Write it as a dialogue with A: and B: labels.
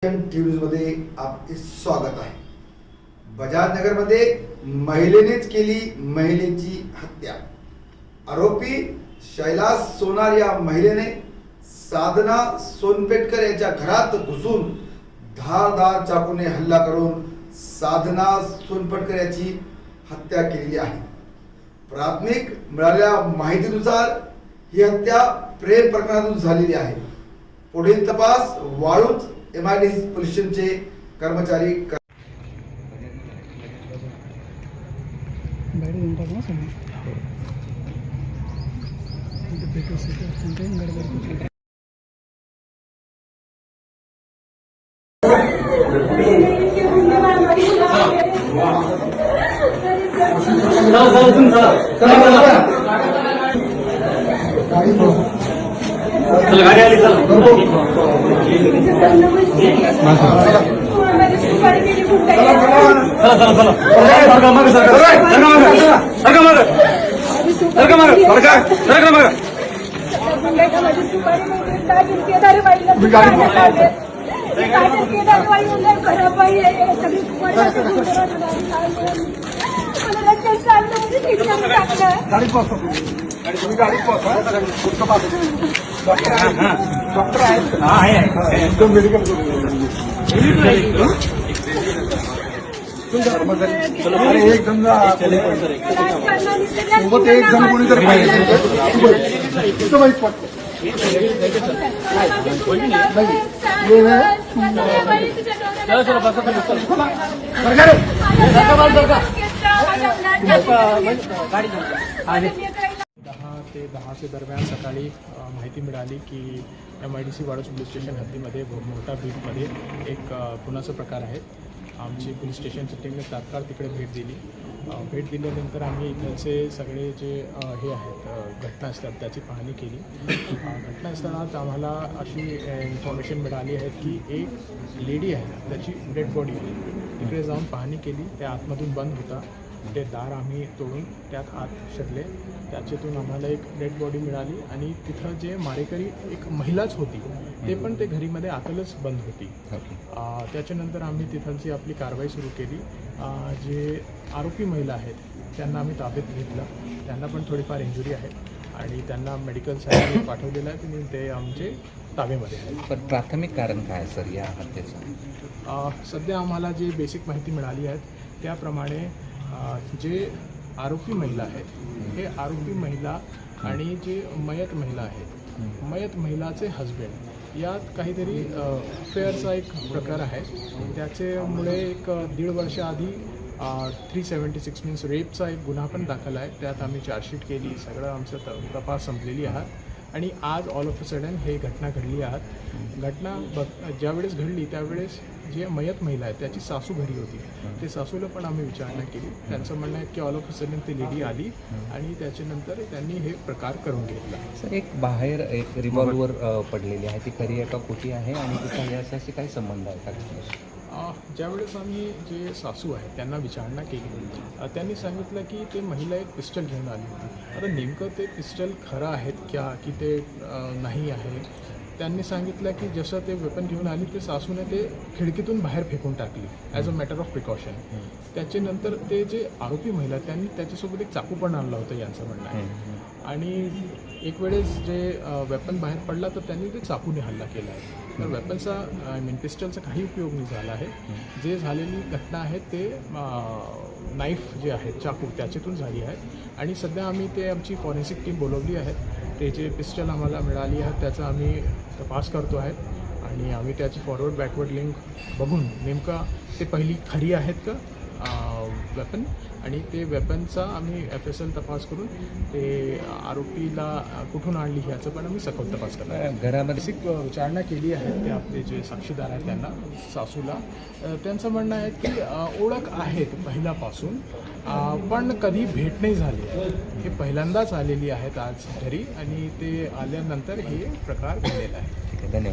A: मध्ये आपले स्वागत आहे। बजाजनगरमध्ये महिलेनेच केली महिलेची हत्या। आरोपी शैलास सोनार या महिलेने साधना सोनपेटकर यांच्या घरात घुसून धारदार चाकूने हल्ला करून साधना सोनपेटकर यांची हत्या केली आहे। प्राथमिक मिळालेल्या माहितीनुसार ही हत्या प्रेम प्रकरणातून झालेली आहे। पुढील तपास वाळूज MIDC पोलीस स्टेशनचे कर्मचारी
B: गाड़ी आली चल डॉक्टर आहे एकदम मेडिकल एक जण सोबत एक जण कोणी तर
C: ते 10 चे दरम्यान सकाळी माहिती मिळाली की MIDC वाळूज पोलीस स्टेशन हद्दीमध्ये मोठा बीटमध्ये एक खुनाचा प्रकार आहे। आमची पोलीस स्टेशनची टीमने तात्काळ तिकडे भेट दिली। भेट दिल्यानंतर आम्ही इथलचे सगळे जे हे आहेत घटनास्थळ त्याची पाहणी केली। घटनास्थळात आम्हाला अशी इन्फॉर्मेशन मिळाली आहे की एक लेडी आहे त्याची डेड बॉडी आहे। तिकडे जाऊन पाहणी केली, त्या आतमधून बंद होता। ते दार आम्ही तोडून त्यात आत शिरले, त्याच्यातून आम्हाला एक डेड बॉडी मिळाली आणि तिथं जे मारेकरी एक महिलाच होती ते पण ते घरीमध्ये आतलच बंद होती। त्याच्यानंतर आम्ही तिथलची आपली कारवाई सुरू केली। जे आरोपी महिला आहेत त्यांना आम्ही ताब्यात घेतलं। त्यांना पण थोडीफार इंजुरी आहे आणि त्यांना मेडिकलसाठी पाठवलेलं आहे आणि ते आमचे ताब्यामध्ये आहे।
D: पण प्राथमिक कारण काय सर या हत्येचं?
C: सध्या आम्हाला जी बेसिक माहिती मिळाली आहे त्याप्रमाणे जे आरोपी महिला आहेत हे आरोपी महिला आणि जे मयत महिला आहेत, मयत महिलाचे हजबंड यात काहीतरी अफेअरचा एक प्रकार आहे। त्याच्यामुळे एक 1.5 वर्ष आधी 376 मीन्स रेपचा एक गुन्हा पण दाखल आहे। त्यात आम्ही चार्जशीट केली, सगळं आमचं तपास संपलेली आहात आणि आज ऑल ऑफ अ सडन हे घटना घडली आहात। घटना ज्यावेळेस घडली त्यावेळेस जे मयत महिला आहे त्याची सासू घरी होती। ते सासूला पण आम्ही विचारणा केली। त्यांचं म्हणणं आहे की ऑल ऑफ अ सडन ती लेडी आली आणि त्याच्यानंतर त्यांनी हे प्रकार करून घेतला।
D: सर एक बाहेर एक रिव्हॉल्वर पडलेली आहे, ती खरी आहे का खोटी आहे आणि तिचा याच्याशी काही संबंध आहे का?
C: ज्यावेळेस आम्ही जे सासू आहे त्यांना विचारणा केली, त्यांनी सांगितलं की ते महिला एक पिस्टल घेऊन आली होती। आता नेमकं ते पिस्टल खरं आहेत क्या की ते नाही आहे? त्यांनी सांगितलं की जसं ते वेपन घेऊन आली ते सासूने ते खिडकीतून बाहेर फेकून टाकली as a matter of precaution. त्याच्यानंतर ते जे आरोपी महिला त्यांनी त्याच्यासोबत एक चाकू पण आणला होता यांचं म्हणणं आहे आणि एक वेळेस जे वेपन बाहेर पडला तर त्यांनी ते चाकूने हल्ला केला आहे। तर वेपनचा पिस्टलचा काही उपयोग नाही झाला आहे। जे झालेली घटना आहे ते नाईफ जे आहे चाकू त्याच्यातून झाली आहे आणि सध्या आम्ही ते आमची फॉरेन्सिक टीम बोलवली आहे। ते जे पिस्टल आम्हाला मिळाली आहे त्याचा आम्ही तपास करतो आहे आणि आम्ही त्याची फॉरवर्ड बॅकवर्ड लिंक बघून नेमका ते पहिली खरी आहेत का वेपन आणि ते वेपनचा आम्ही FSL तपास करून ते आरोपीला कुठून आणली ह्याचं पण आम्ही सखोल तपास करणार।
D: घरामध्ये
C: विचारणा केली आहे ते आपले जे साक्षीदार आहेत त्यांना सासूला त्यांचं म्हणणं आहे की ओळख आहेत पहिल्यापासून पण कधी भेट नाही झाली। हे पहिल्यांदाच आलेली आहेत आज घरी आणि ते आल्यानंतर हे प्रकार घडलेला आहे।
D: धन्यवाद।